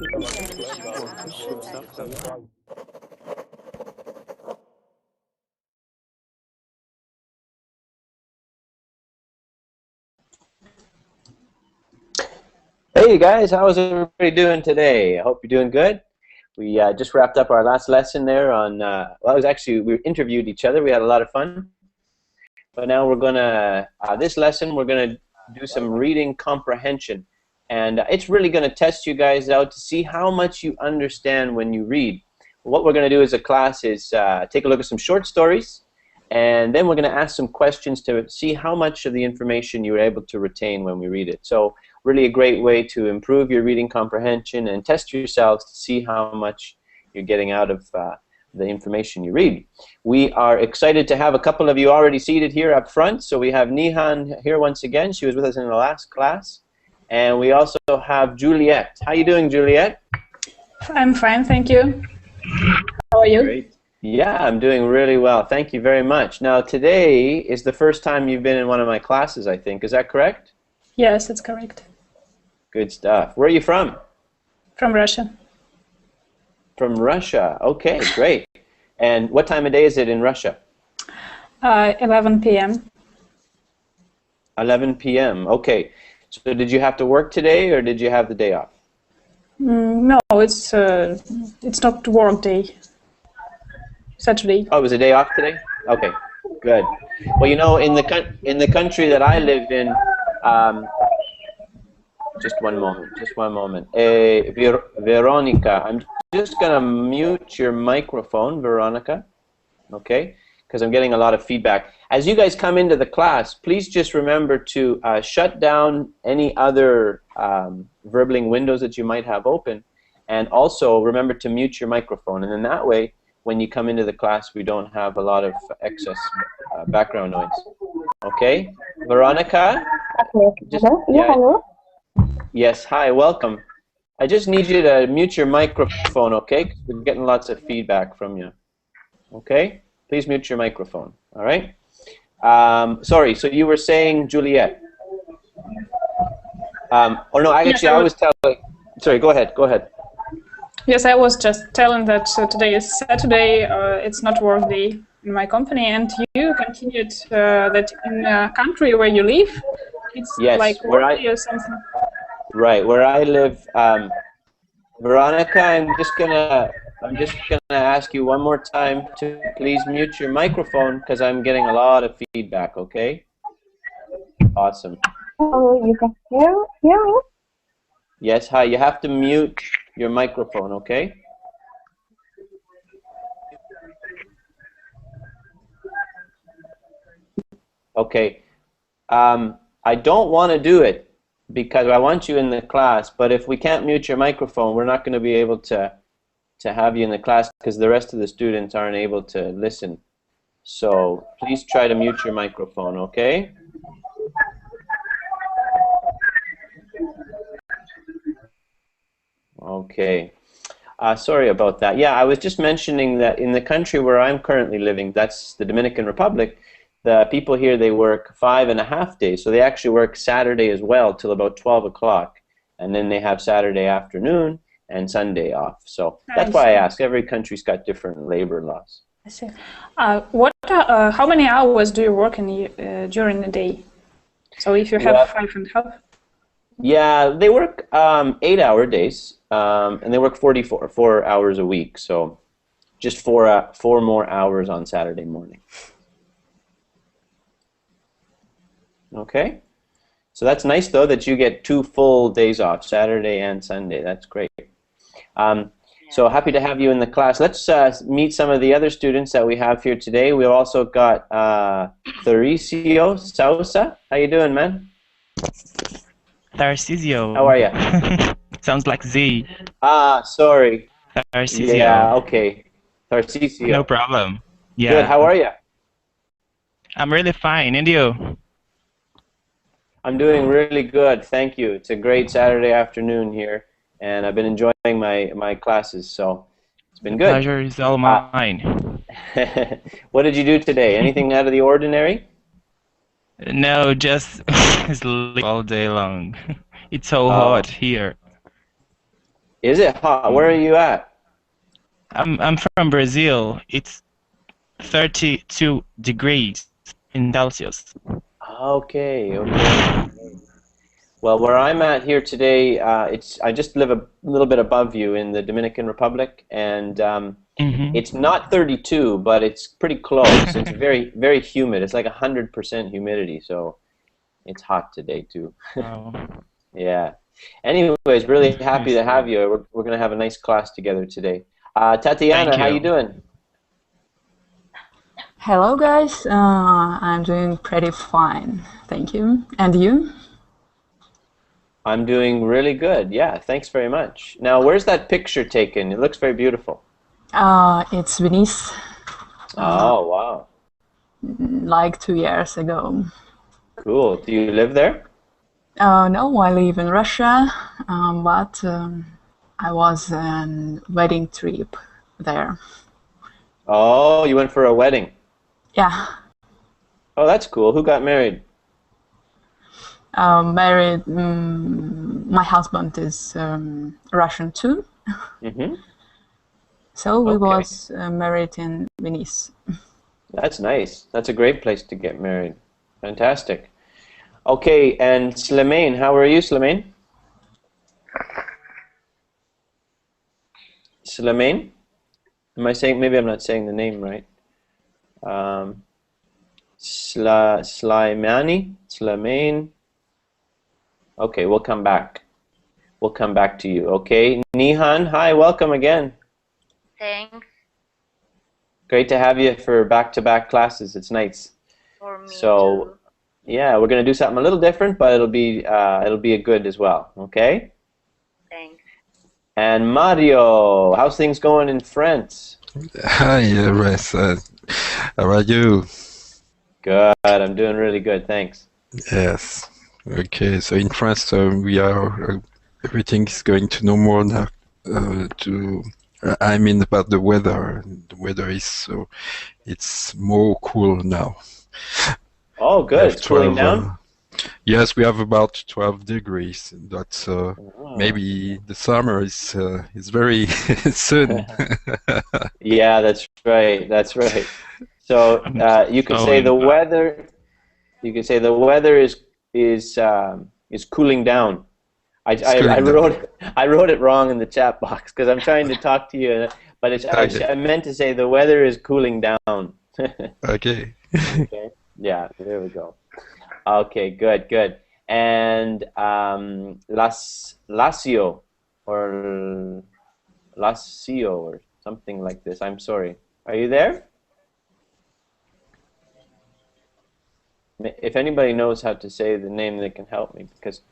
Hey guys, how is everybody doing today? I hope you're doing good. We just wrapped up our last lesson there on, well, it was actually, we interviewed each other. We had a lot of fun. But now we're going to, this lesson, we're going to do some reading comprehension. And it's really going to test you guys out to see how much you understand when you read. What we're going to do as a class is take a look at some short stories, and then we're going to ask some questions to see how much of the information you're able to retain when we read it. So really a great way to improve your reading comprehension and test yourselves to see how much you're getting out of the information you read. We are excited to have a couple of you already seated here up front. So we have Nihan here once again. She was with us in the last class. And we also have Juliet. How you doing, Juliet? I'm fine, thank you. How are you? Great. Yeah, I'm doing really well. Thank you very much. Now, today is the first time you've been in one of my classes, I think. Is that correct? Yes, that's correct. Good stuff. Where are you from? From Russia. From Russia. Okay, great. And what time of day is it in Russia? 11 p.m. 11 p.m. Okay. So did you have to work today, or did you have the day off? No, it's not work day. Saturday. Oh, it was a day off today? Okay, good. Well, you know, in the country that I live in, just one moment. Veronica, I'm just going to mute your microphone, Veronica, okay? Because I'm getting a lot of feedback. As you guys come into the class, please just remember to shut down any other verbling windows that you might have open, and also remember to mute your microphone. And then that way, when you come into the class, we don't have a lot of excess background noise. Okay? Veronica? Just, yeah, hello? Yes, hi, welcome. I just need you to mute your microphone, okay? 'Cause we're getting lots of feedback from you. Okay? Please mute your microphone, all right? Sorry, so you were saying, Juliet? Oh no, actually, I was telling. Sorry, go ahead. Go ahead. Yes, I was just telling that today is Saturday. It's not work day in my company, and you continued that in a country where you live, it's yes, like work day or something. Right, where I live, Veronica. I'm just gonna ask you one more time to please mute your microphone because I'm getting a lot of feedback. Okay. Awesome. Oh, you can hear me? Yes, hi. You have to mute your microphone, okay? Okay. I don't want to do it because I want you in the class, but if we can't mute your microphone, we're not going to be able to have you in the class because the rest of the students aren't able to listen. So please try to mute your microphone, okay? Okay. Sorry about that. Yeah, I was just mentioning that in the country where I'm currently living, that's the Dominican Republic, the people here, they work 5.5 days. So they actually work Saturday as well till about 12 o'clock. And then they have Saturday afternoon and Sunday off. So that's why I ask. Every country's got different labor laws. I see. How many hours do you work during the day? So if you have 5.5? Yeah, they work 8-hour days, and they work 4 hours a week. So just four more hours on Saturday morning. Okay, so that's nice though that you get 2 full days off, Saturday and Sunday. That's great. So happy to have you in the class. Let's meet some of the other students that we have here today. We've also got Tharisio Sousa. How you doing, man? Tarcisio. How are you? Sounds like Z. Ah, sorry. Tarcisio. Yeah, okay. Tarcisio. No problem. Yeah. Good. How are you? I'm really fine. And you? I'm doing really good. Thank you. It's a great Saturday afternoon here, and I've been enjoying my classes, so it's been good. The pleasure is all mine. What did you do today? Anything out of the ordinary? No, just sleep all day long. It's so hot here. Is it hot? Where are you at? I'm from Brazil. It's 32 degrees in Celsius. Okay, okay. Well, where I'm at here today, I just live a little bit above you in the Dominican Republic, and it's not 32, but it's pretty close. It's very, very humid. It's like 100% humidity, so it's hot today too. Wow. Yeah. Anyways, really happy to Yes. have you. We're going to have a nice class together today. Tatiana, Thank how you you. doing? Hello, guys. I'm doing pretty fine, thank you. And you? I'm doing really good. Yeah, thanks very much. Now, where's that picture taken? It looks very beautiful. It's Venice, Oh, wow. like 2 years ago. Cool. Do you live there? No, I live in Russia, but I was on wedding trip there. Oh, you went for a wedding. Yeah, Oh, that's cool. Who got married? married. My husband is Russian too, Mm-hmm. so we Okay. was married in Venice. That's nice. That's a great place to get married. Fantastic. Okay, and Slimane, how are you, Slimane? Slimane? Am I saying, maybe I'm not saying the name right. Slimane? Okay, we'll come back. We'll come back to you, okay? Nihan, hi, welcome again. Thanks Great to have you for back-to-back classes. It's nice. for me So, too. yeah, we're going to do something a little different, but it'll be a good as well, okay? Thanks. And Mario, how's things going in France? Hi, Res. How are you? Good, I'm doing really good, thanks. Yes. Okay, so in France, we are everything is going to normal now. I mean about the weather. The weather is it's more cool now. Oh, We good, have it's cooling 12. down? Yes, we have about 12 degrees. That's Oh. maybe the summer is very soon. Yeah, that's right, that's right. So you could say the weather. You could say the weather is cooling down. It's cooling down. I wrote it wrong in the chat box because I'm trying to talk to you, but Okay. I meant to say the weather is cooling down. Okay. Okay. Yeah, there we go. Okay, good, good. And Lazio or Lazio or something like this. I'm sorry. Are you there? If anybody knows how to say the name, they can help me because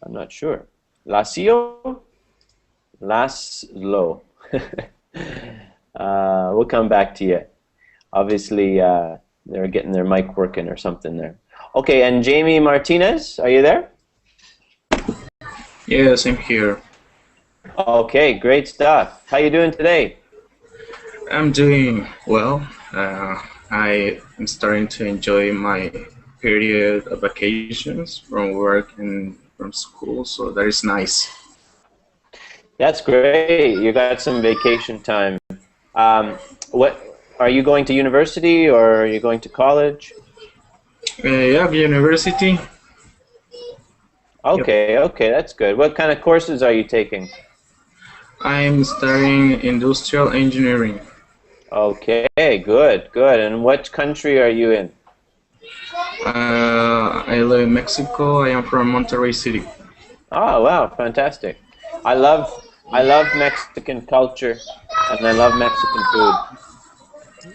I'm not sure. Lazio? Laszlo. We'll come back to you. Obviously, they're getting their mic working or something there. Okay, and Jamie Martinez, are you there? Yes, I'm here. Okay, great stuff. How you doing today? I'm doing well. I am starting to enjoy my period of vacations from work and from school, so that is nice. That's great. You got some vacation time. What are you going to university or are you going to college? Yeah, university. Okay, okay, that's good. What kind of courses are you taking? I'm studying industrial engineering. Okay, good, good. And what country are you in? I live in Mexico. I am from Monterrey City. Oh, wow, fantastic. I love Mexican culture and I love Mexican food.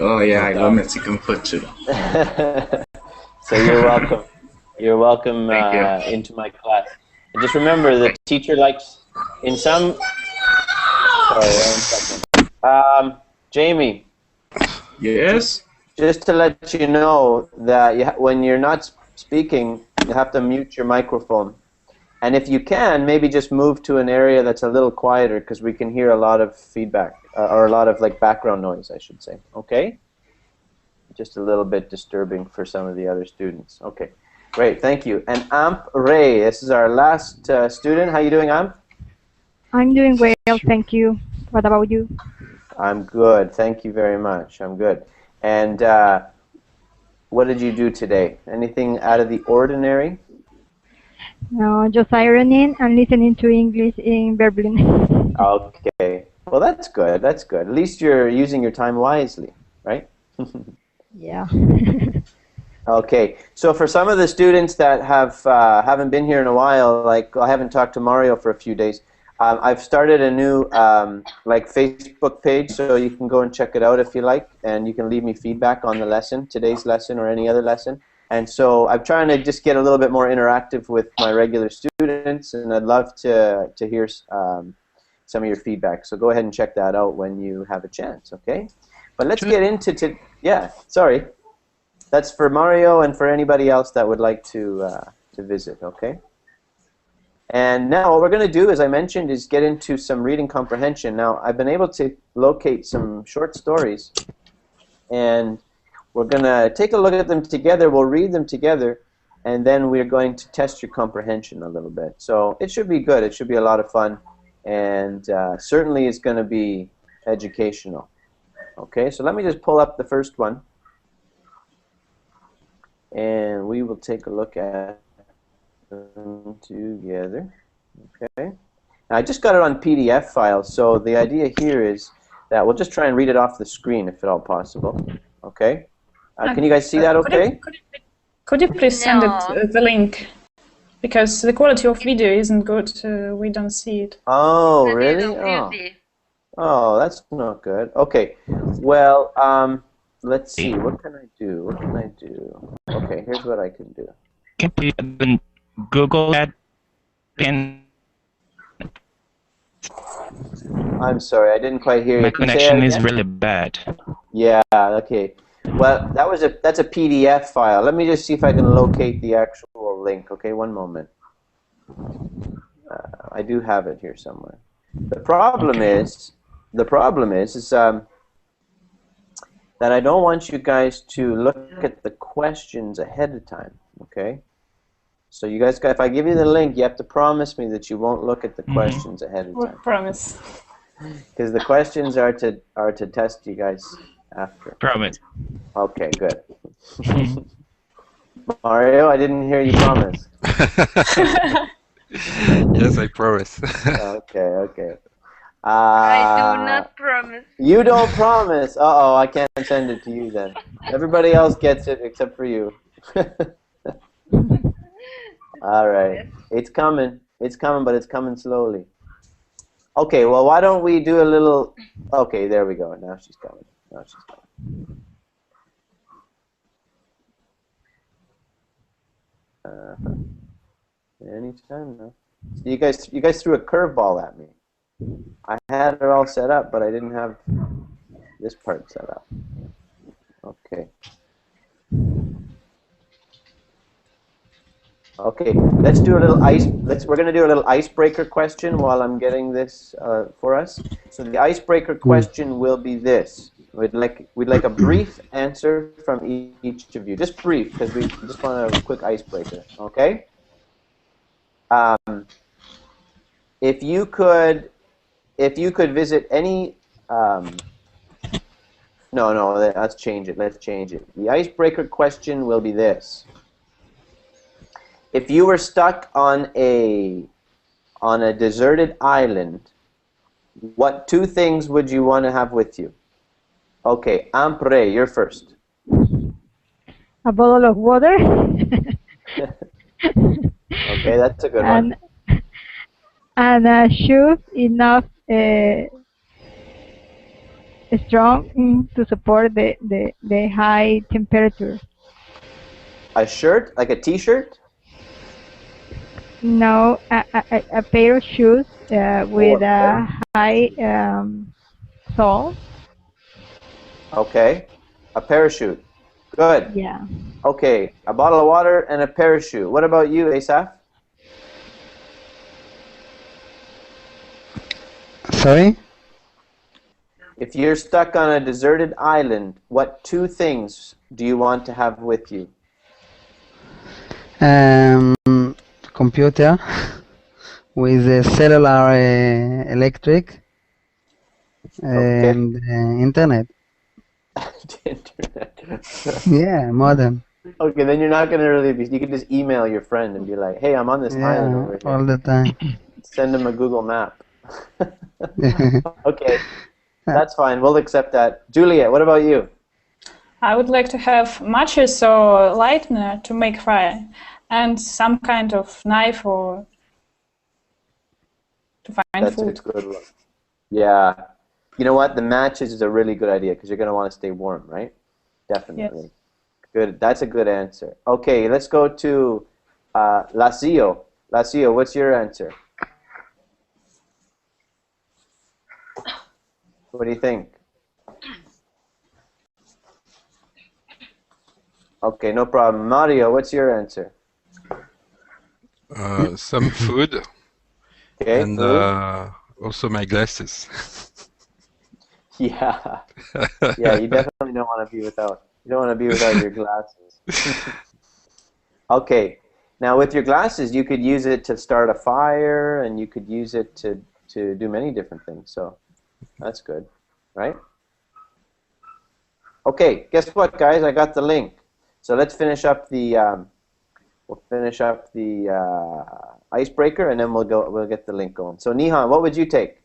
Oh yeah, I love Mexican food too. So you're welcome. You're welcome Thank you. into my class. And just remember, the teacher likes in some. Sorry, one second. Jamie, Yes. just to let you know that when you're not speaking, you have to mute your microphone. And if you can, maybe just move to an area that's a little quieter because we can hear a lot of feedback or a lot of like background noise, I should say. Okay? Just a little bit disturbing for some of the other students. Okay, great, thank you. And Amp Ray, this is our last student. How you doing, Amp? I'm doing well, thank you. What about you? I'm good. Thank you very much. I'm good. And what did you do today? Anything out of the ordinary? No, just ironing and listening to English in Berlin. Okay. Well, that's good. That's good. At least you're using your time wisely, right? Yeah. Okay. So for some of the students that haven't been here in a while, like I haven't talked to Mario for a few days, I've started a new like Facebook page, so you can go and check it out if you like, and you can leave me feedback on the lesson, today's lesson or any other lesson. And so I'm trying to just get a little bit more interactive with my regular students, and I'd love to hear some of your feedback. So go ahead and check that out when you have a chance, okay? But let's get into yeah, sorry. That's for Mario and for anybody else that would like to visit, okay? And now what we're going to do, as I mentioned, is get into some reading comprehension. Now, I've been able to locate some short stories, and we're going to take a look at them together. We'll read them together, and then we're going to test your comprehension a little bit. So it should be good. It should be a lot of fun, and certainly it's going to be educational. Okay, so let me just pull up the first one, and we will take a look at them together. Okay. Now, I just got it on PDF file, so the idea here is that we'll just try and read it off the screen if at all possible. Okay. Can you guys see that okay? Could you please send No. it the link? Because the quality of video isn't good. We don't see it. Oh, The really? little Oh. beauty. Oh, that's not good. Okay. Well, let's see. What can I do? What can I do? Okay, here's what I can do. Can you even Google that? And I'm sorry, I didn't quite hear you. my Can you say connection that is again? really bad. Yeah, okay. Well, that's a PDF file. Let me just see if I can locate the actual link. Okay, one moment. I do have it here somewhere. The problem is that I don't want you guys to look at the questions ahead of time. Okay. So you guys, if I give you the link, you have to promise me that you won't look at the questions ahead of We time, promise. because the questions are to test you guys after. Promise. Okay, good. Mario, I didn't hear you promise. Yes, I promise. Okay, okay. I do not promise. You don't promise. Uh-oh, I can't send it to you then. Everybody else gets it except for you. All right. It's coming. It's coming, but it's coming slowly. Okay, well, why don't we do a little... Okay, there we go. Now she's coming. Now she's coming. Anytime now. You guys threw a curveball at me. I had it all set up, but I didn't have this part set up. Okay. Okay, let's do a little we're going to do a little icebreaker question while I'm getting this for us. So the icebreaker question will be this. We'd like a brief answer from each of you. Just brief, because we just want a quick icebreaker. Okay? If you could visit any no, let's change it. Let's change it. The icebreaker question will be this. If you were stuck on a deserted island, what two things would you want to have with you? Okay, Ampre, you're first. A bottle of water. Okay, that's a good one. And shoes enough strong to support the high temperature. A shirt, like a T-shirt? No, a pair of shoes with a high sole. Okay, a parachute. Good. Yeah. Okay, a bottle of water and a parachute. What about you, Asaf? Sorry? If you're stuck on a deserted island, what two things do you want to have with you? Computer, with cellular electric and internet. Internet. Yeah, modem. Okay, then you're not gonna really be. You can just email your friend and be like, "Hey, I'm on this island over here." All the time. Send him a Google map. Okay, that's fine. We'll accept that. Juliet, what about you? I would like to have matches or lighter to make fire, and some kind of knife or to find food. That's a good one. Yeah. You know what? The matches is a really good idea because you're going to want to stay warm, right? Definitely. Yes. Good. That's a good answer. Okay, let's go to Lacio. Lacio, what's your answer? What do you think? Okay, no problem. Mario, what's your answer? Some food. Okay, and food. Also my glasses. Yeah. Yeah, you definitely don't want to be without. You don't want to be without your glasses. Okay. Now with your glasses, you could use it to start a fire, and you could use it to do many different things. So that's good, right? Okay. Guess what, guys? I got the link. So let's finish up the. We'll finish up the icebreaker, and then we'll get the link going. So Nihan, what would you take?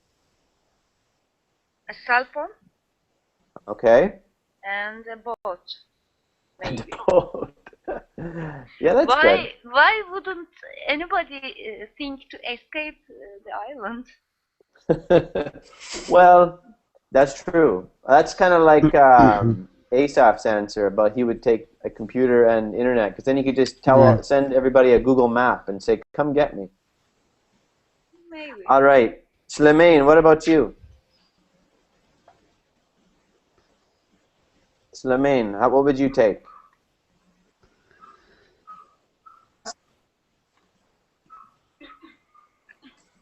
A cell phone Okay. and a boat. And Maybe. a boat. Yeah, that's good. Why wouldn't anybody think to escape the island? Well, that's true. That's kind of like Asaf's answer about he would take a computer and internet, because then he could just send everybody a Google map and say, "Come get me." Maybe. All right, Slimane, what about you? Slimane, what would you take?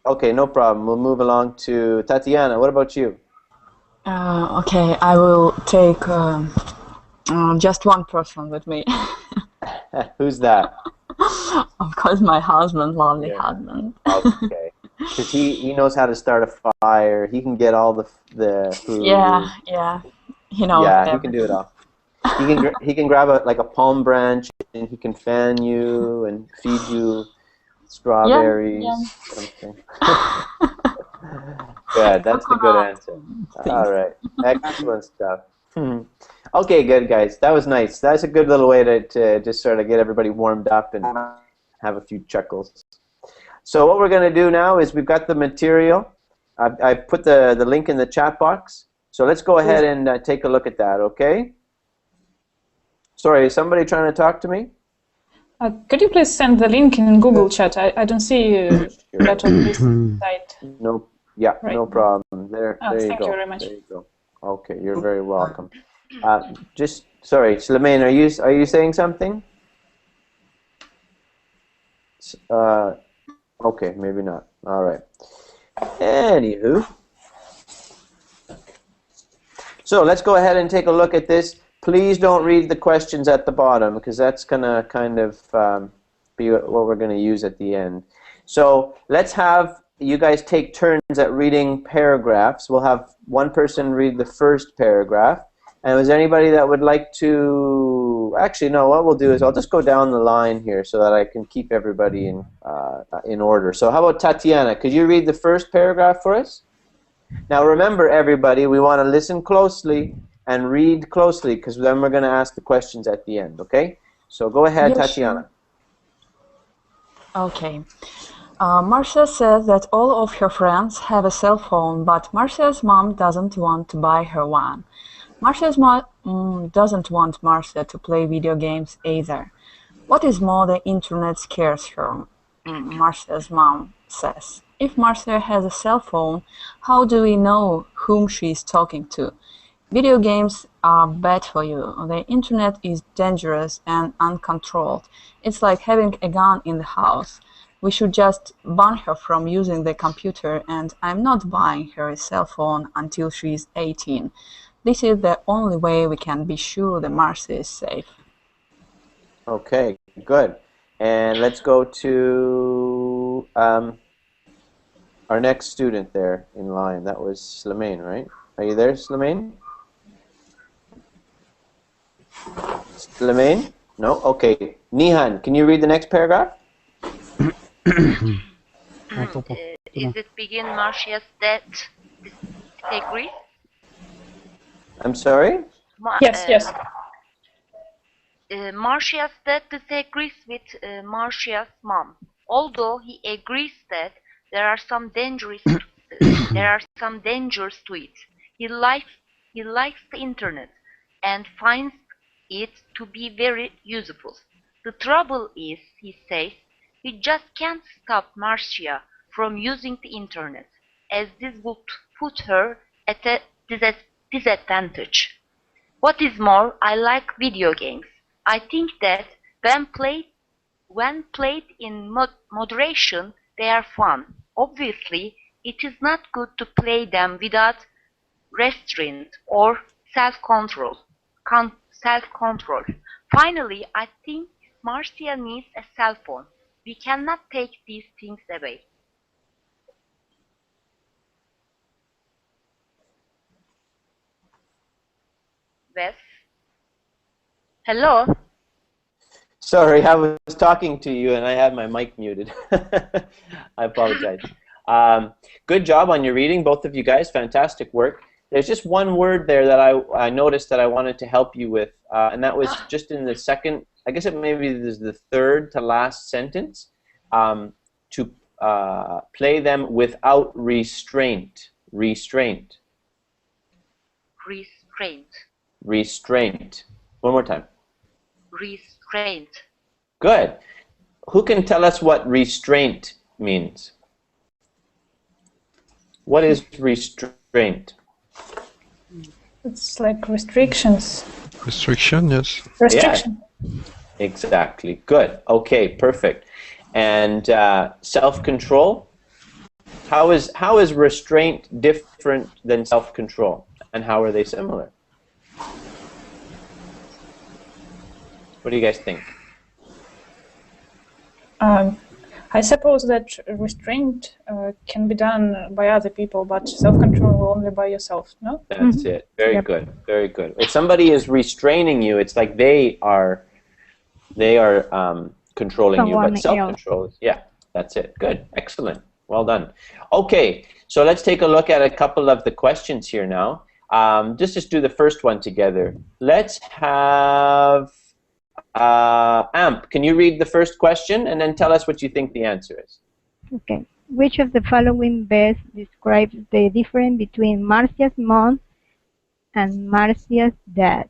Okay, no problem. We'll move along to Tatiana. What about you? Okay, I will take just one person with me. Who's that? Of course, my husband, lovely husband. Okay, because he knows how to start a fire. He can get all the food. Yeah, he knows. Yeah, everything. he can do it all. He can grab like a palm branch, and he can fan you and feed you strawberries. Something. Good, that's the good answer. All right, excellent stuff. Okay, good guys. That was nice. That's a good little way to just sort of get everybody warmed up and have a few chuckles. So what we're going to do now is we've got the material. I put the link in the chat box. So let's go ahead and take a look at that, okay? Sorry, is somebody trying to talk to me? Could you please send the link in Google Chat? I don't see that on this site. No, yeah, right. No problem. There you thank go. You very much. There you go. Okay, you're very welcome. Just sorry, Slimane, are you saying something? Okay, maybe not. All right. Anywho, so let's go ahead and take a look at this. Please don't read the questions at the bottom, because that's gonna kind of be what we're gonna use at the end. So let's have you guys take turns at reading paragraphs. We'll have one person read the first paragraph. And is there anybody that would like to... Actually, no, what we'll do is I'll just go down the line here so that I can keep everybody in order. So how about Tatiana? Could you read the first paragraph for us? Now remember, everybody, we want to listen closely and read closely, because then we're going to ask the questions at the end, okay? So go ahead, Tatiana. Sure. Okay. Marcia says that all of her friends have a cell phone, but Marcia's mom doesn't want to buy her one. Marcia's mom doesn't want Marcia to play video games either. What is more, the internet scares her, Marcia's mom says. If Marcia has a cell phone, how do we know whom she is talking to? Video games are bad for you. The internet is dangerous and uncontrolled. It's like having a gun in the house. We should just ban her from using the computer, and I'm not buying her a cell phone until she's 18. This is the only way we can be sure that Marcia is safe. Okay, good. And let's go to our next student there in line. That was Slimane, right? Are you there, Slimane? Slimane? No? Okay. Nihan, can you read the next paragraph? Is it begin Marcia's death disagrees? I'm sorry? Yes. Marcia's death disagrees with Marcia's mom, although he agrees that there are some dangers to it. He likes the internet and finds it to be very useful. The trouble is, he says, he just can't stop Marcia from using the internet, as this would put her at a disadvantage. What is more, I like video games. I think that when played in moderation, they are fun. Obviously, it is not good to play them without restraint or self-control. Finally, I think Marcia needs a cell phone. We cannot take these things away. Wes? Hello? Sorry, I was talking to you and I had my mic muted. I apologize. Good job on your reading, both of you guys. Fantastic work. There's just one word there that I noticed that I wanted to help you with, and that was just in the second, I guess it maybe is the third to last sentence, to play them without restraint. Restraint. Restraint. One more time. Restraint. Good. Who can tell us what restraint means? What is restraint? It's like restrictions. Restriction, yes. Restriction. Yeah, exactly. Good. Okay, perfect. And self-control? How is restraint different than self-control? And how are they similar? What do you guys think? I suppose that restraint can be done by other people, but self-control only by yourself, no? That's it. Very good. Very good. If somebody is restraining you, it's like they are controlling you, but self-control is, yeah, that's it. Good. Excellent. Well done. Okay, so let's take a look at a couple of the questions here now. Just do the first one together. Let's have Amp, can you read the first question and then tell us what you think the answer is? Okay. Which of the following best describes the difference between Marcia's mom and Marcia's dad?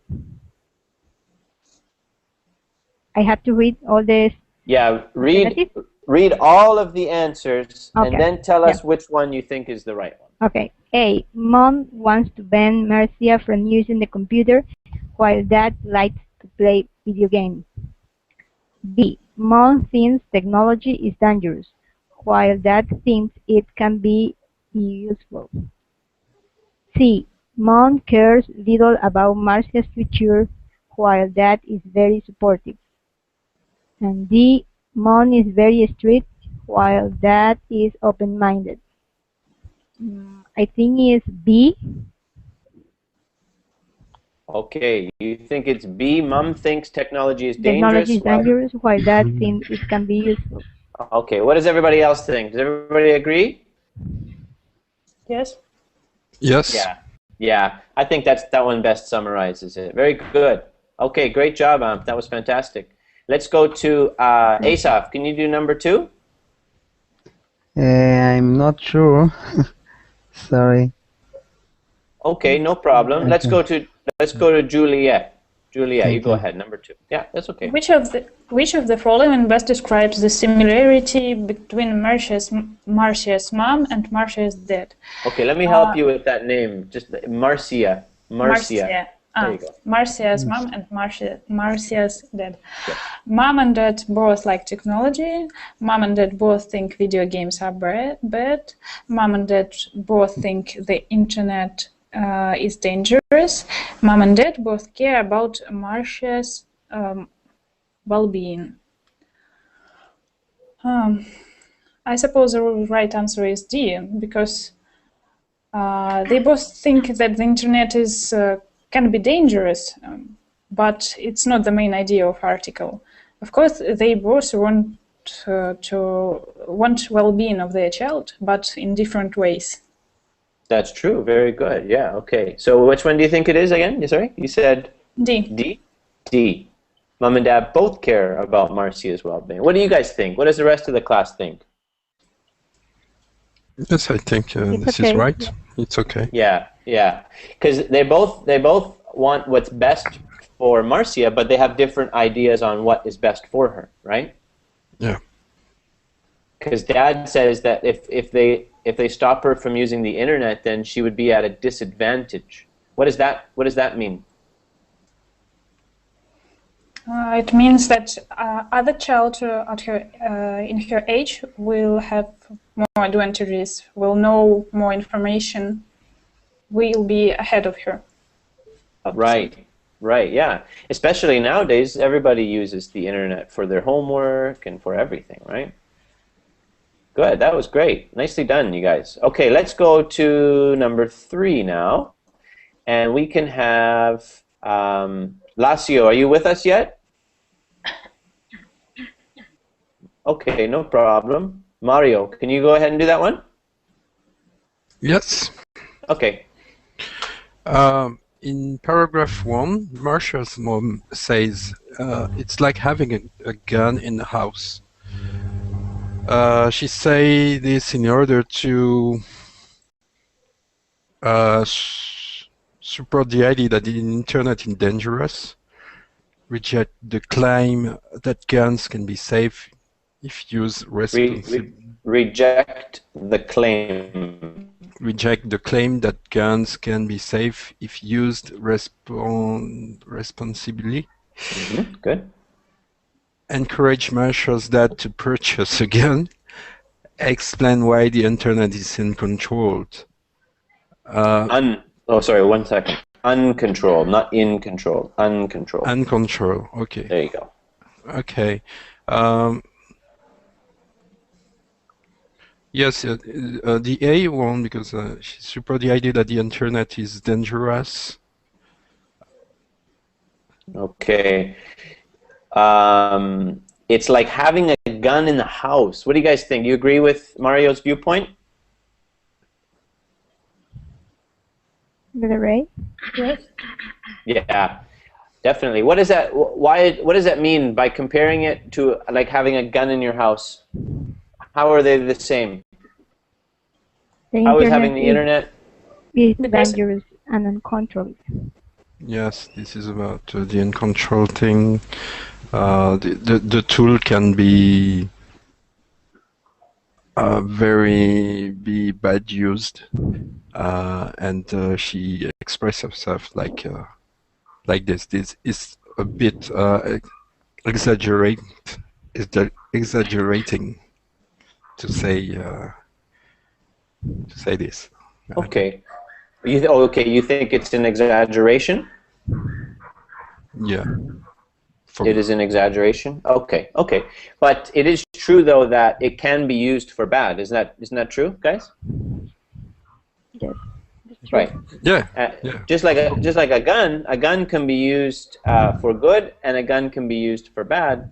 I have to read all this. Yeah, read all of the answers, okay, and then tell us which one you think is the right one. Okay. A. Mom wants to ban Marcia from using the computer, while dad likes to play video games. B. Mom thinks technology is dangerous, while dad thinks it can be useful. C. Mom cares little about Marcia's future, while dad is very supportive. And D. Mom is very strict, while dad is open-minded. I think it's B. Okay, you think it's B. Mom thinks technology is dangerous. Technology is dangerous, while dad thinks it can be useful. Okay, what does everybody else think? Does everybody agree? Yes. Yes. Yeah. Yeah, I think that one best summarizes it. Very good. Okay, great job, Amp. That was fantastic. Let's go to Asaf. Can you do number 2? I'm not sure. Sorry. Okay, no problem. Okay. Let's go to Juliet. Juliet, you go ahead. Number 2. Yeah, that's okay. Which of the following best describes the similarity between Marcia's mom and Marcia's dad? Okay, let me help you with that name. Just Marcia. Marcia. There you go. Marcia's mom and Marcia's dad. Yes. Mom and dad both like technology. Mom and dad both think video games are bad. Mom and dad both think the internet is dangerous. Mom and dad both care about Marcia's well-being. I suppose the right answer is D, because they both think that the internet is can be dangerous, but it's not the main idea of article. Of course, they both want well-being of their child, but in different ways. That's true. Very good. Yeah. Okay. So which one do you think it is again? Sorry, you said D. D. D. Mom and Dad both care about Marcia's well-being. What do you guys think? What does the rest of the class think? Yes, I think this okay. is right. It's okay. Yeah. Yeah. Because they both want what's best for Marcia, but they have different ideas on what is best for her, right? Yeah. Because Dad says that if they stop her from using the internet, then she would be at a disadvantage. What does that mean? It means that other child in her age will have more advantages, will know more information, will be ahead of her. Right, right, yeah. Especially nowadays, everybody uses the internet for their homework and for everything, right? Good, that was great. Nicely done, you guys. Okay, let's go to number 3 now. And we can have Lacio, are you with us yet? Okay, no problem. Mario, can you go ahead and do that one? Yes. Okay. In paragraph 1, Marcia's mom says it's like having a gun in the house. She say this in order to support the idea that the internet is dangerous, reject the claim that guns can be safe if used responsibly. Reject the claim. Reject the claim that guns can be safe if used responsibly. Mm-hmm. Good. Encourage Marcia's dad to purchase a gun. Explain why the internet is uncontrolled. Sorry, 1 second. Uncontrolled, not in control. Uncontrolled. Uncontrolled. Okay. There you go. Okay. Yes, the A one, because she supports the idea that the internet is dangerous. Okay. It's like having a gun in the house. What do you guys think? You agree with Mario's viewpoint? Is that right? Yes. Yeah, definitely. What is that? Why? What does that mean by comparing it to like having a gun in your house? How are they the same? How is having the internet? Is dangerous and uncontrolled. Yes, this is about the uncontrolled thing. The tool can be very bad used, and she expressed herself like this. This is a bit exaggerating to say this. Okay. You think it's an exaggeration? Yeah. It is an exaggeration? Okay, okay. But it is true, though, that it can be used for bad. Isn't that true, guys? Yes. Right. Yeah. Just like a gun can be used for good, and a gun can be used for bad.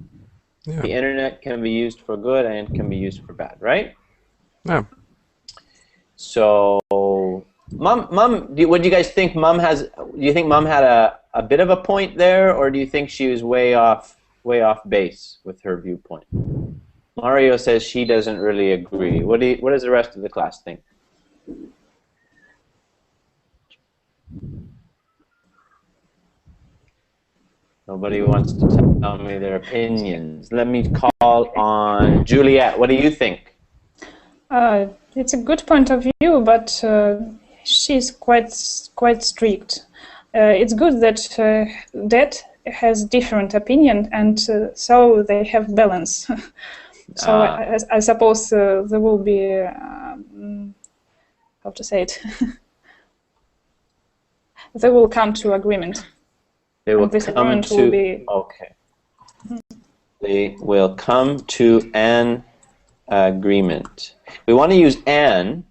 Yeah. The internet can be used for good and can be used for bad, right? Yeah. So, Mom, what do you guys think? Do you think Mom had a bit of a point there, or do you think she was way off base with her viewpoint? Mario says she doesn't really agree. What does the rest of the class think? Nobody wants to tell me their opinions. Let me call on Juliet. What do you think? It's a good point of view, but she's quite strict. It's good that Dad has different opinion, and so they have balance. So I suppose there will be how to say it. They will come to agreement. They will come to They will come to an agreement. We want to use an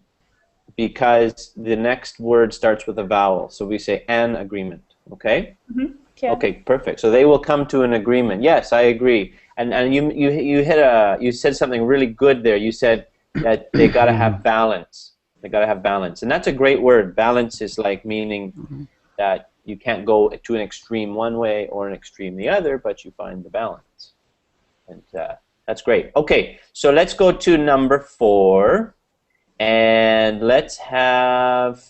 because the next word starts with a vowel. So we say an agreement, okay? Mm-hmm. Yeah. Okay, perfect. So they will come to an agreement. Yes, I agree. And you said something really good there. You said that they got to have balance. They got to have balance. And that's a great word. Balance is like meaning that you can't go to an extreme one way or an extreme the other, but you find the balance. And that's great. Okay, so let's go to number 4. And let's have,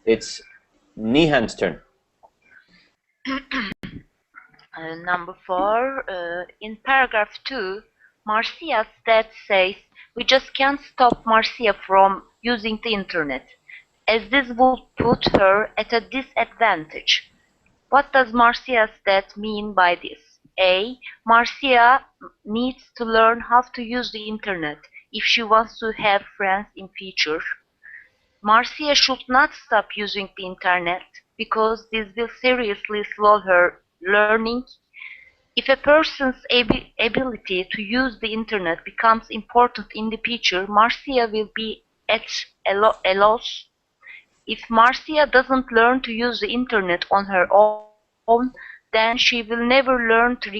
it's Nihan's turn. Number 4, in paragraph 2, Marcia's dad says, we just can't stop Marcia from using the internet, as this would put her at a disadvantage. What does Marcia's dad mean by this? A. Marcia needs to learn how to use the internet if she wants to have friends in future. Marcia should not stop using the internet because this will seriously slow her learning. If a person's ability to use the internet becomes important in the future, Marcia will be at a loss. If Marcia doesn't learn to use the internet on her own, then she will never learn to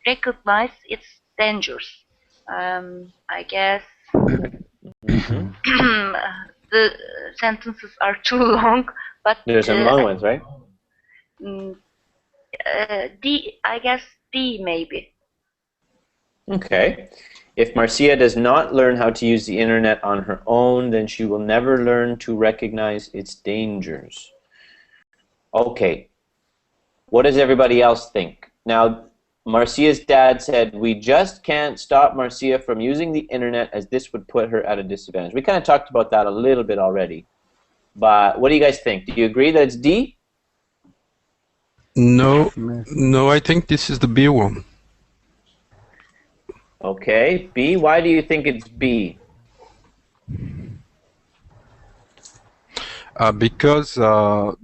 recognize its dangers. I guess the sentences are too long, but There's some long ones, right? D, I guess D maybe. Okay. If Marcia does not learn how to use the internet on her own, then she will never learn to recognize its dangers. Okay. What does everybody else think? Now, Marcia's dad said, we just can't stop Marcia from using the internet as this would put her at a disadvantage. We kind of talked about that a little bit already. But what do you guys think? Do you agree that it's D? No, I think this is the B one. Okay, B. Why do you think it's B? Because the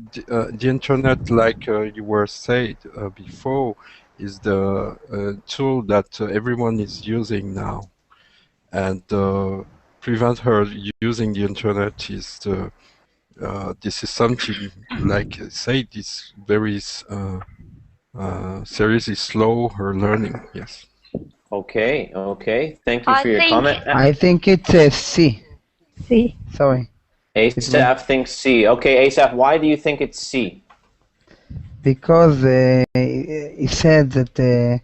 internet, like you were said before, is the tool that everyone is using now, and prevent her using the internet is this is something like say this very seriously slow her learning. Yes. Okay, okay. Thank you for your comment. I think it's C. C. Sorry. Asaph thinks C. Okay, Asaph, why do you think it's C? Because he said that.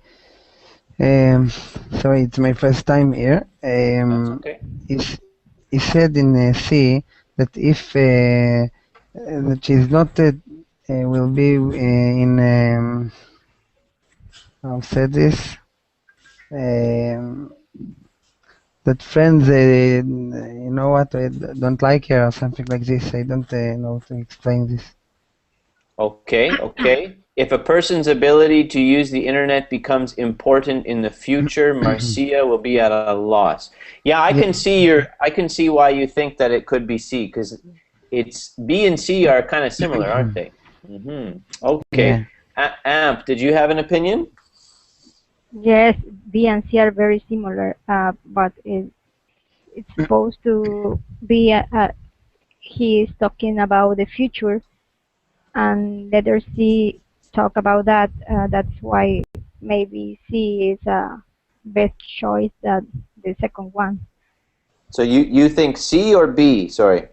Sorry, it's my first time here. That's okay. He said in C that if that she's not will be in how said this that friends you know what don't like her or something like this. I don't know to explain this. Okay, okay. If a person's ability to use the internet becomes important in the future, Marcia will be at a loss. Yeah, I can see why you think that it could be C, because it's B and C are kind of similar, aren't they? Okay. Yeah. Amp, did you have an opinion? Yes, B and C are very similar, but it's supposed to be he is talking about the future, and letter C talk about that. That's why maybe C is a best choice than the second one. So you think C or B? Sorry.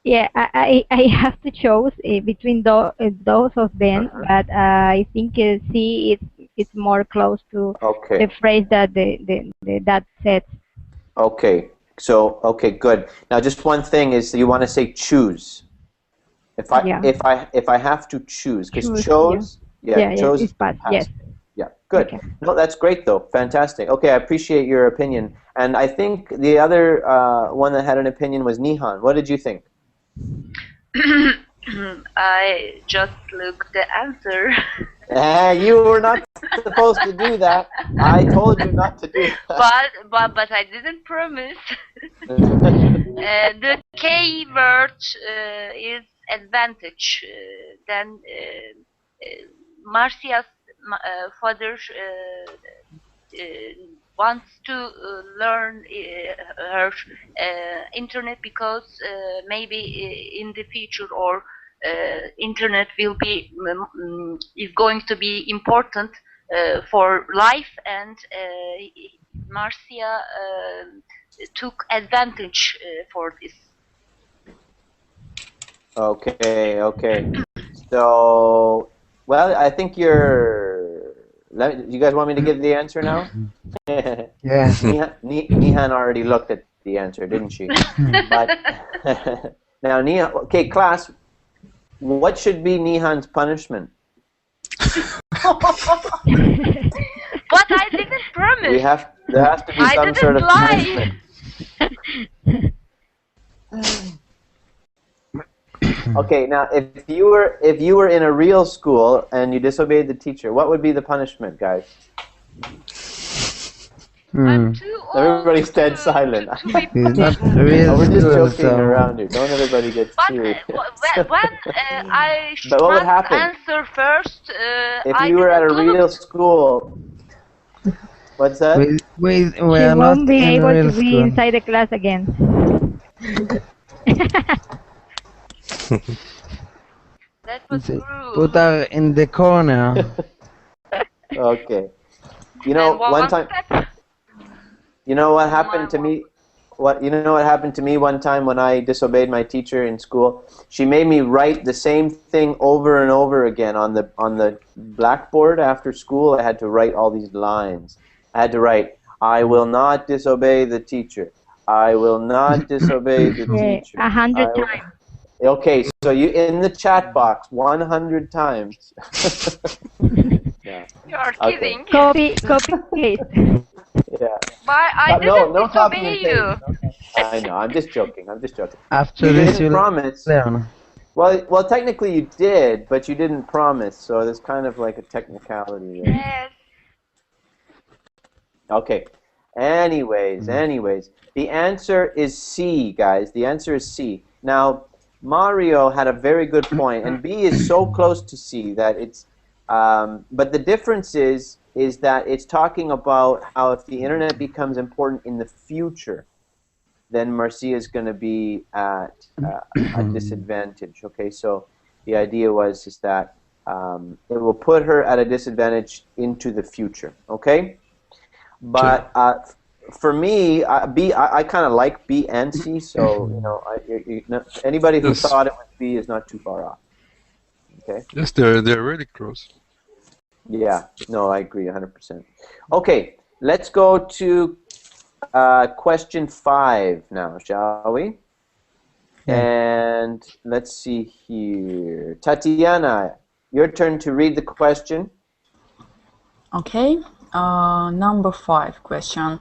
Yeah, I have to choose between those of them, but I think C is more close to the phrase that that said. Okay. So okay, good. Now, just one thing is you want to say choose. If I have to choose, because chose, chose is past. Yes. Yeah, good. Okay. No, that's great though. Fantastic. Okay, I appreciate your opinion. And I think the other one that had an opinion was Nihan. What did you think? I just looked the answer. You were not supposed to do that. I told you not to do that. But I didn't promise. The K word is advantage. Then Marcia's father wants to learn her internet because maybe in the future or internet will be is going to be important for life, and Marcia took advantage for this. Okay, okay. So, well, I think you guys want me to give the answer now? Yeah. Nihan already looked at the answer, didn't she? But now, Nihan, okay, class, what should be Nihan's punishment? But I didn't promise. There has to be some sort of punishment. Okay, now if you were in a real school and you disobeyed the teacher, what would be the punishment, guys? I'm too old. Everybody stayed silent. It's not real We're just school, joking so around here. Don't everybody get serious. But when I But what would must happen? answer first, If you were at a real school, what's that? She we're not won't be in able real to be school. inside the class again. That was rude. Put her in the corner. Okay. You know, And one time. step. You know what happened to me? You know what happened to me one time when I disobeyed my teacher in school? She made me write the same thing over and over again on the blackboard after school. I had to write all these lines. I had to write, "I will not disobey the teacher. I will not disobey the teacher." 100 times. Okay, so you in the chat box 100 times. Yeah. You are Okay. kidding. Copy, paste. Yeah. But I didn't no copy disobey and you. paste. I know. I'm just joking. I'm just joking. After You this, didn't you'll promise. learn. Well, technically you did, but you didn't promise. So there's kind of like a technicality there. Yes. Okay. Anyways, the answer is C, guys. The answer is C. Now, Mario had a very good point, and B is so close to C that it's. But the difference is that it's talking about how if the internet becomes important in the future, then Marcia is going to be at a disadvantage. Okay, so the idea is that it will put her at a disadvantage into the future. Okay, but for me, B, I kind of like B and C. So you know, anybody who thought it was B is not too far off. Okay. Yes, they're really close. Yeah, no, I agree 100%. Okay, let's go to question 5 now, shall we? And let's see here. Tatiana, your turn to read the question. Okay, number 5 question.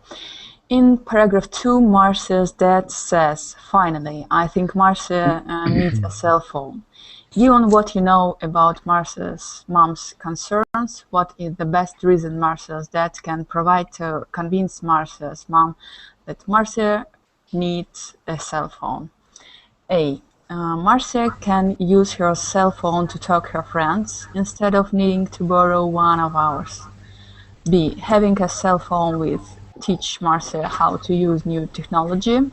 In paragraph 2, Marcia's dad says, "Finally, I think Marcia needs a cell phone. Given what you know about Marcia's mom's concerns, what is the best reason Marcia's dad can provide to convince Marcia's mom that Marcia needs a cell phone? A. Marcia can use her cell phone to talk to her friends instead of needing to borrow one of ours. B. Having a cell phone will teach Marcia how to use new technology.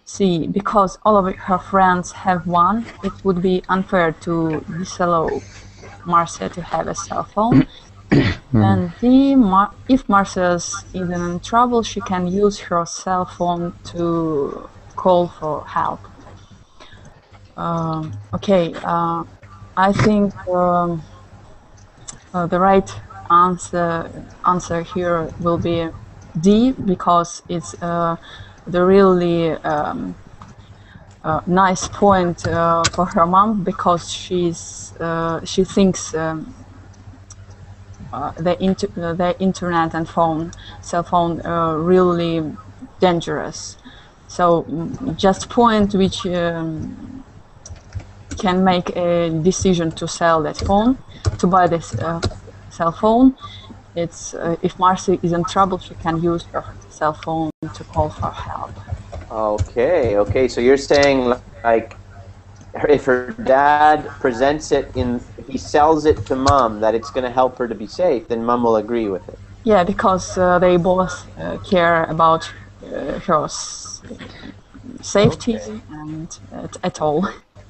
C. Because all of her friends have one, it would be unfair to disallow Marcia to have a cell phone. And D. If Marcia is in trouble, she can use her cell phone to call for help." Okay, I think the right answer here will be D, because it's the really nice point for her mom, because she thinks the internet and cell phone really dangerous. So just point which can make a decision to sell that phone, to buy this cell phone. It's if Marcia is in trouble, she can use her cell phone to call for help. Okay. So you're saying like, if her dad presents it he sells it to mom that it's going to help her to be safe, then mom will agree with it. Yeah, because they both care about her safety and at all.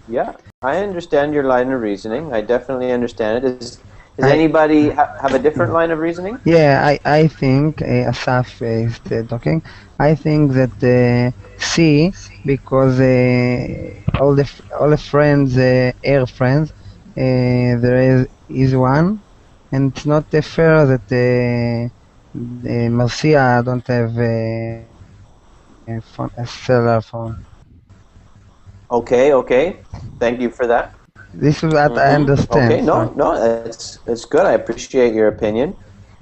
Yeah, I understand your line of reasoning. I definitely understand it. Does I anybody have a different line of reasoning? Yeah, I think Asaf is talking. I think that C, because all the friends, her friends, there is one, and it's not fair that Marcia don't have a cellular phone. Okay. Thank you for that. This is what I Okay, understand. no, that's good. I appreciate your opinion.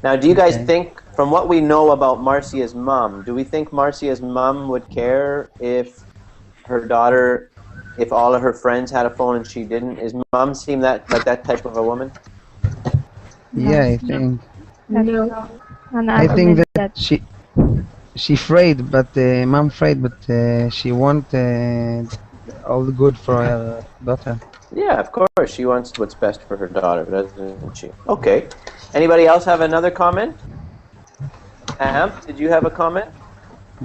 Now, do you guys Okay. think, from what we know about Marcia's mom, do we think Marcia's mom would care if her daughter, if all of her friends had a phone and she didn't? Is mom seem that like that type of a woman? Yeah, No, I think. that's No. not an I think argument that that she afraid, but mom afraid, but she want all good for her daughter. Yeah, of course. She wants what's best for her daughter, doesn't she? Okay. Anybody else have another comment? Amp, did you have a comment?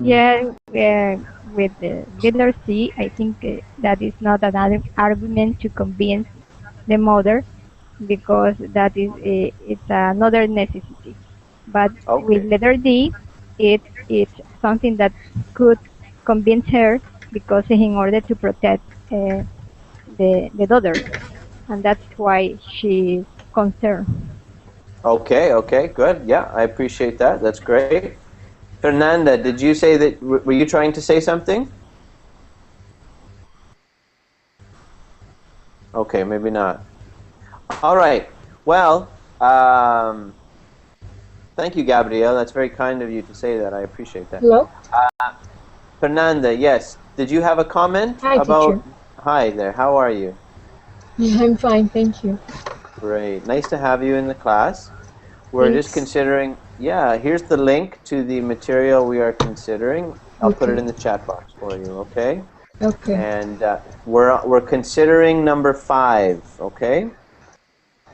yeah, with the letter C, I think that is not an argument to convince the mother because that is it's another necessity. But with Okay. letter D, it's something that could convince her because in order to protect the daughter, and that's why she's concerned. Okay, good. Yeah, I appreciate that. That's great. Fernanda, did you say that, were you trying to say something? Okay, maybe not. All right. Well, thank you, Gabrielle. That's very kind of you to say that. I appreciate that. Hello? Fernanda, yes. Did you have a comment Hi, about... teacher. Hi there. How are you? I'm fine, thank you. Great. Nice to have you in the class. We're just Thanks. considering... Yeah, here's the link to the material we are considering. I'll put it Okay. in the chat box for you, okay? Okay. And we're considering number 5, okay?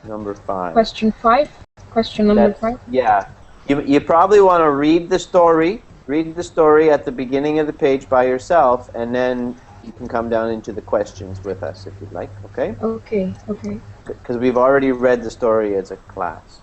Number 5. Question 5? Question number 5? Yeah. You probably want to read the story. Read the story at the beginning of the page by yourself, and then you can come down into the questions with us if you'd like, okay? Okay, okay. Because we've already read the story as a class.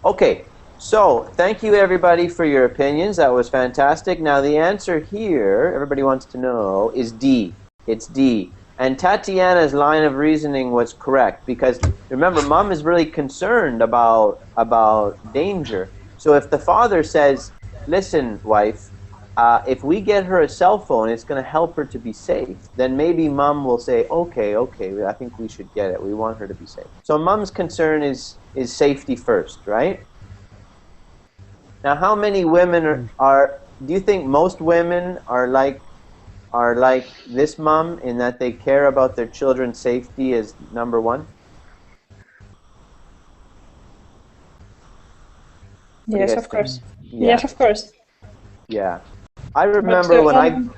Okay, so thank you everybody for your opinions. That was fantastic. Now the answer here, everybody wants to know, is D. It's D. And Tatiana's line of reasoning was correct because remember, mom is really concerned about danger. So if the father says, "Listen, wife, if we get her a cell phone, it's going to help her to be safe," then maybe mom will say, "Okay, I think we should get it. We want her to be safe." So mom's concern is safety first, right? Now, how many women are? Do you think most women are like this mom in that they care about their children's safety as number one? Yes, of course. Yeah. Yes, of course. Yeah. I remember when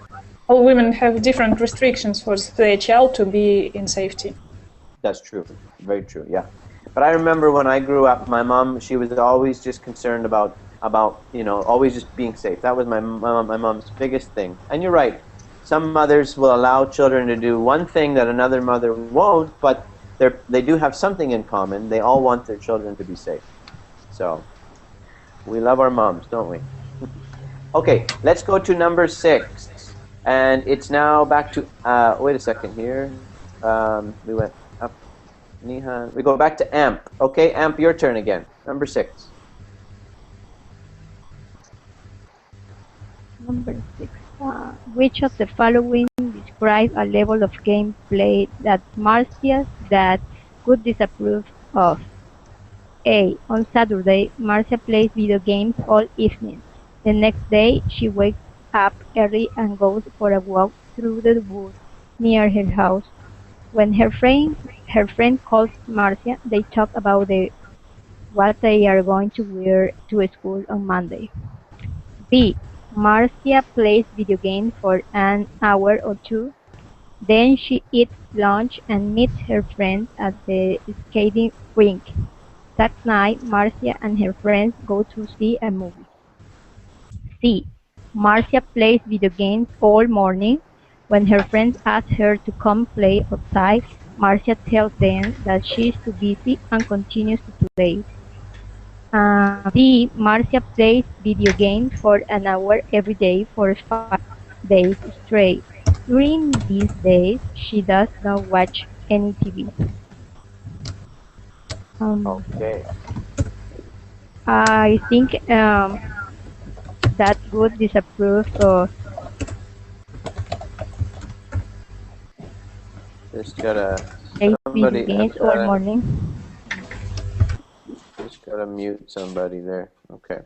all women have different restrictions for their child to be in safety. That's true. Very true, yeah. But I remember when I grew up, my mom, she was always just concerned about always just being safe. That was my mom's biggest thing. And you're right. Some mothers will allow children to do one thing that another mother won't, but they do have something in common. They all want their children to be safe. So, we love our moms, don't we? Okay, let's go to number 6. And it's now back to, wait a second here. We went up. Nihan. We go back to Amp. Okay, Amp, your turn again. Number 6. Number 6. Which of the following describe a level of gameplay that Marcia's dad would disapprove of? A. On Saturday, Marcia plays video games all evening. The next day, she wakes up early and goes for a walk through the woods near her house. When her friend calls Marcia, they talk about what they are going to wear to school on Monday. B. Marcia plays video games for an hour or two. Then she eats lunch and meets her friends at the skating rink. That night, Marcia and her friends go to see a movie. C. Marcia plays video games all morning. When her friends ask her to come play outside, Marcia tells them that she is too busy and continues to play. D. Marcia plays video games for an hour every day for 5 days straight. During these days, she does not watch any TV. Okay. I think that would disapprove of Just gotta playing video somebody. games all morning. Just gotta mute somebody there. Okay.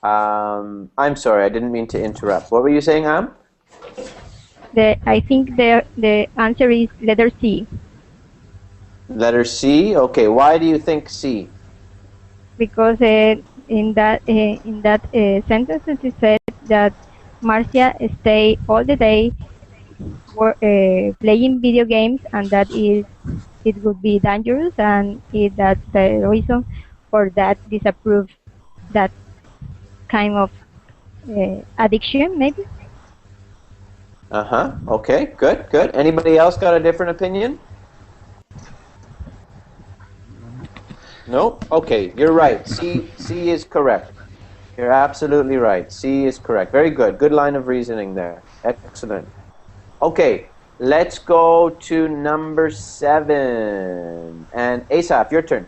I'm sorry, I didn't mean to interrupt. What were you saying, Am? I think the answer is letter C. Letter C. Okay. Why do you think C? Because in that sentence it said that Marcia stay all the day playing video games, and that it would be dangerous, and that's the reason for that disapprove that kind of addiction, maybe. Okay. Good. Good. Anybody else got a different opinion? No? Okay, you're right. C is correct. You're absolutely right. C is correct. Very good. Good line of reasoning there. Excellent. Okay, let's go to number 7. And Asaf, your turn.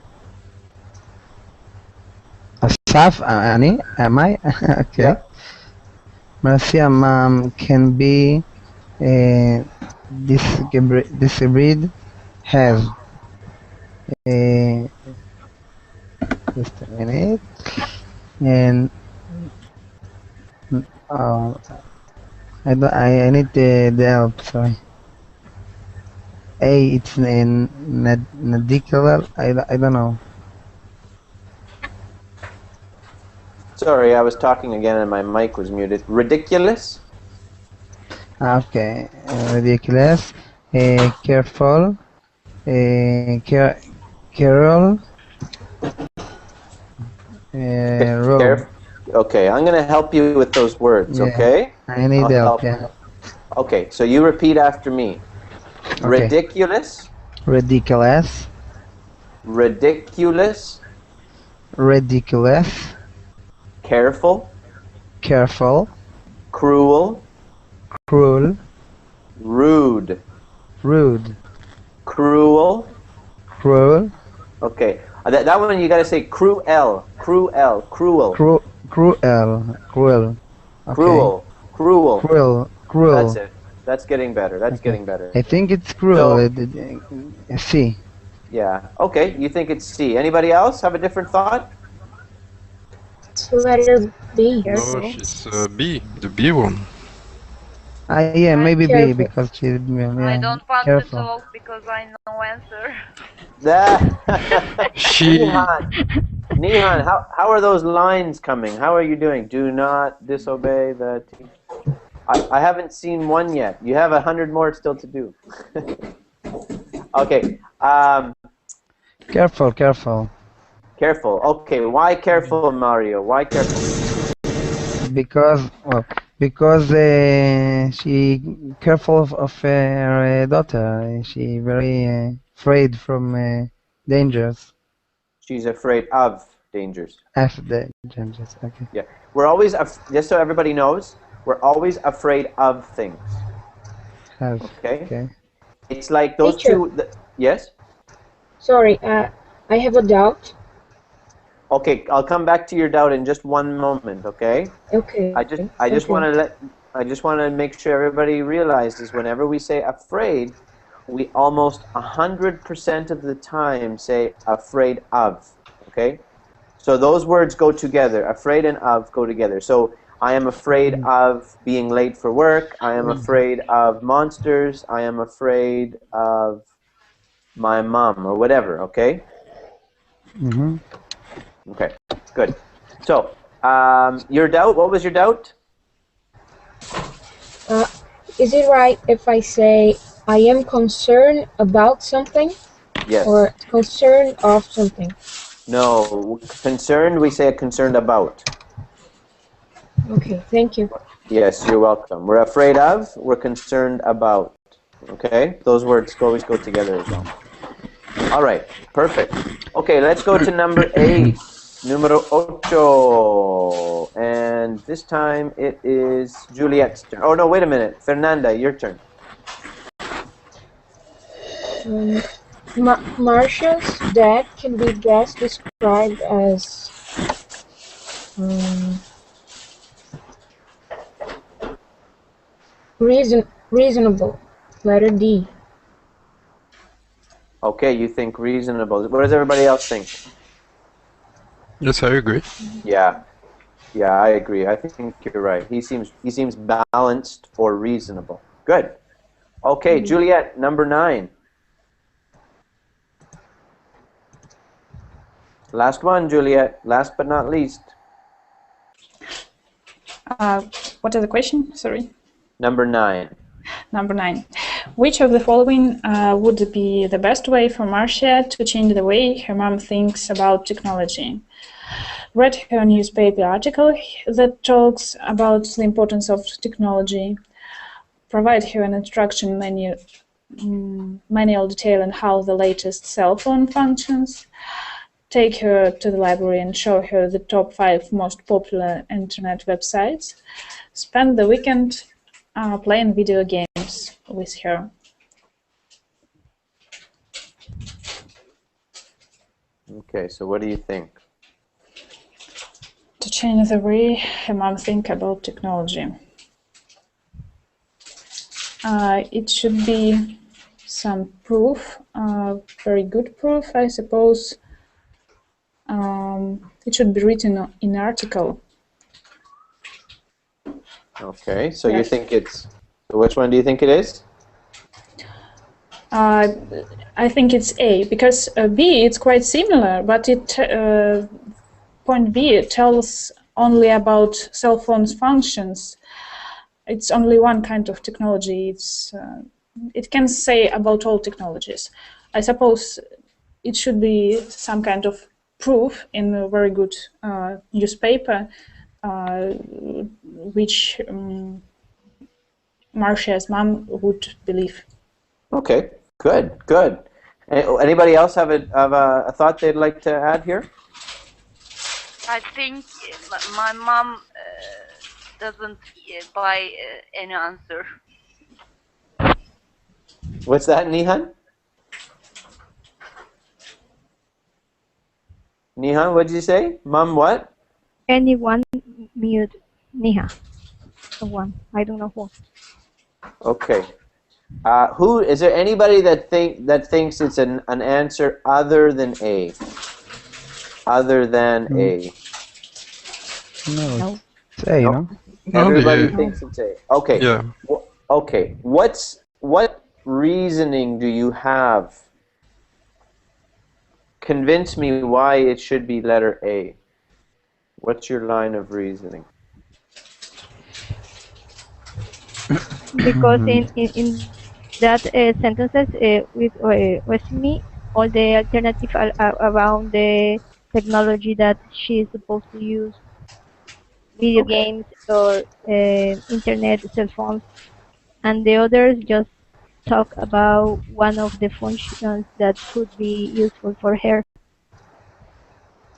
Asaf, Annie, am I? Okay. Yeah. Marcia mom can be disabled, have just a minute, and I need the help. Sorry. A, it's in ridiculous. I don't know. Sorry, I was talking again and my mic was muted. Ridiculous? Okay, ridiculous. Careful. Carol. Road. Okay, I'm going to help you with those words, Yeah, okay? I need help. Yeah. Okay, so you repeat after me. Okay. Ridiculous. Ridiculous. Ridiculous. Ridiculous. Careful. Careful. Cruel. Cruel. Rude. Rude. Cruel. Cruel. Okay, that one you got to say cruel. Cruel. Cruel. Cruel. Cruel. Okay. Cruel. Cruel. Cruel. Cruel. That's it. That's getting better. That's getting better. I think it's cruel. So, C. Yeah. Okay, you think it's C. Anybody else have a different thought? It's letter B. No, she's B, the B one. Yeah, maybe B Careful. because she's I don't want careful. to talk because I know answer. Nihan, how are those lines coming? How are you doing? Do not disobey the teacher. I haven't seen one yet. You have 100 more still to do. Okay. Careful, careful. Careful. Okay. Why careful, Mario? Why careful? Because she careful of her daughter. She very afraid from dangers. She's afraid of dangers. After dangers. Okay. Yeah. We're always just so everybody knows, we're always afraid of things. Have. Okay. Okay. It's like those Teacher. two. Yes. Sorry, I have a doubt. Okay, I'll come back to your doubt in just one moment. Okay. Okay. I just want to make sure everybody realizes whenever we say afraid, we almost 100% of the time say afraid of. Okay. So those words go together. Afraid and of go together. So I am afraid of being late for work. I am afraid of monsters. I am afraid of my mom or whatever. Okay. Mm-hmm. Okay, good. So, your doubt, what was your doubt? Is it right if I say I am concerned about something? Yes. Or concerned of something? No, concerned, we say concerned about. Okay, thank you. Yes, you're welcome. We're afraid of, we're concerned about. Okay? Those words always go together as well. All right, perfect. Okay, let's go to number 8. Numero ocho. And this time it is Juliet's turn. Oh, no, wait a minute. Fernanda, your turn. Marcia's dad can be best described as reasonable. Letter D. Okay, you think reasonable. What does everybody else think? Yes, I agree. Yeah. Yeah, I agree. I think you're right. He seems balanced or reasonable. Good. Okay, Juliet, number 9. Last one, Juliet. Last but not least. What is the question? Sorry. Number 9. Number 9. Which of the following would be the best way for Marcia to change the way her mom thinks about technology? Read her newspaper article that talks about the importance of technology. Provide her an instruction manual detailing how the latest cell phone functions. Take her to the library and show her the top 5 most popular internet websites. Spend the weekend playing video games with her. Okay, so what do you think? To change the way her mom thinks about technology. It should be some proof, very good proof, I suppose. It should be written in an article. Okay, so you think it's... Which one do you think it is? I think it's A, because B, it's quite similar, but point B tells only about cell phones functions. It's only one kind of technology. It can say about all technologies. I suppose it should be some kind of proof in a very good newspaper, which Marcia's mom would believe. Okay, good, good. Anybody else have a thought they'd like to add here? I think my mom doesn't buy any answer. What's that, Nihan? Nihan, what did you say? Mom, what? Anyone mute Niha. Someone. I don't know who. Okay. Who is there? Anybody that thinks it's an answer other than A? Other than A? No. Say, no? Everybody thinks it's A. Okay. Yeah. Okay. What reasoning do you have? Convince me why it should be letter A. What's your line of reasoning? Because in that sentences with me, all the alternatives are around the technology that she is supposed to use, video games or internet, cell phones, and the others just talk about one of the functions that could be useful for her.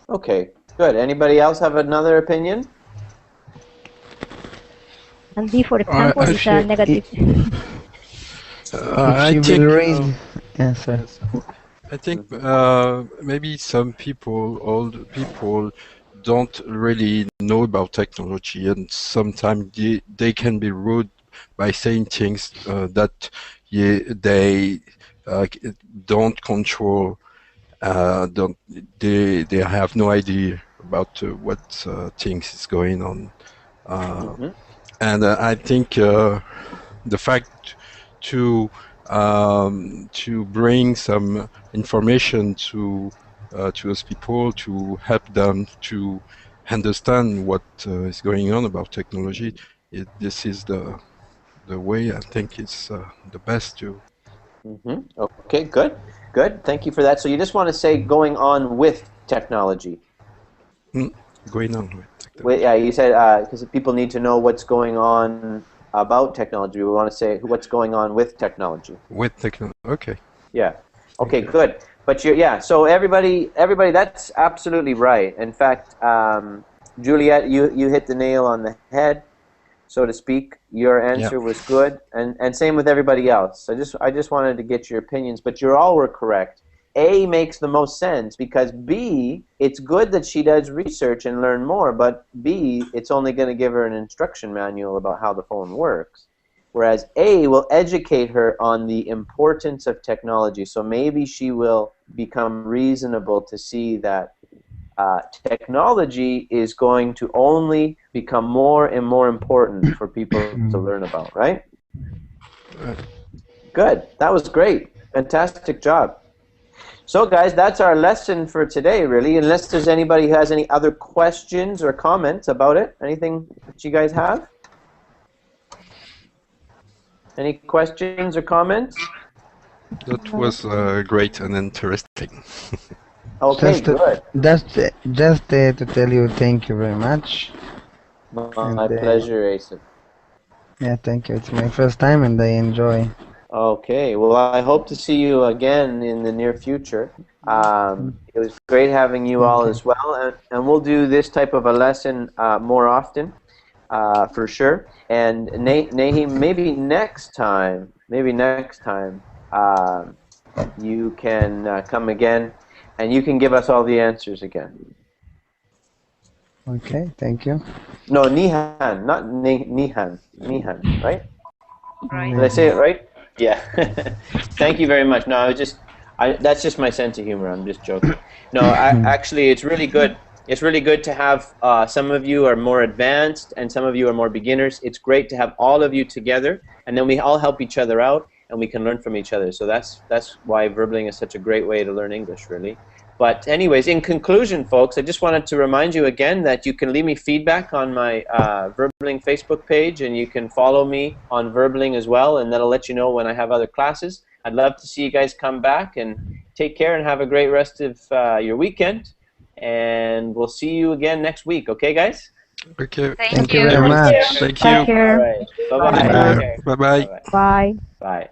Okay, good. Anybody else have another opinion? And B, for example, is a negative. I think maybe some people, old people, don't really know about technology, and sometimes they can be rude by saying things that they don't control. They have no idea about what things is going on. And I think the fact to bring some information to those people, to help them to understand what is going on about technology, this is the way I think it's the best to. Okay, good, good. Thank you for that. So you just want to say going on with technology? Going on with technology. Well, yeah, you said because people need to know what's going on about technology. We want to say what's going on with technology. With technology, okay. Yeah. Okay, good. But yeah. So everybody, that's absolutely right. In fact, Juliet, you hit the nail on the head, so to speak. Your answer was good, and same with everybody else. I just wanted to get your opinions, but you all were correct. A makes the most sense because B, it's good that she does research and learn more, but B, it's only going to give her an instruction manual about how the phone works. Whereas A will educate her on the importance of technology. So maybe she will become reasonable to see that technology is going to only become more and more important for people to learn about, right? Good. That was great. Fantastic job. So guys, that's our lesson for today, really. Unless there's anybody who has any other questions or comments about it. Anything that you guys have? Any questions or comments? That was great and interesting. Okay, good. Just to tell you thank you very much. My pleasure, Asa. Yeah, thank you. It's my first time and I enjoy. Okay, well, I hope to see you again in the near future. It was great having you all as well, and we'll do this type of a lesson more often, for sure. And Nahim, maybe next time, you can come again, and you can give us all the answers again. Okay, thank you. No, Nihan, not Nihan, right? Right. Did I say it right? Yeah. Thank you very much. No, that's just my sense of humor. I'm just joking. No, actually, it's really good. It's really good to have some of you are more advanced and some of you are more beginners. It's great to have all of you together, and then we all help each other out, and we can learn from each other. So that's why Verbling is such a great way to learn English, really. But anyways, in conclusion, folks, I just wanted to remind you again that you can leave me feedback on my Verbling Facebook page, and you can follow me on Verbling as well, and that'll let you know when I have other classes. I'd love to see you guys come back, and take care and have a great rest of your weekend. And we'll see you again next week. Okay, guys? Okay. Thank you very much. Thank Take you. care. All right. Bye-bye. Bye-bye. Bye. Bye.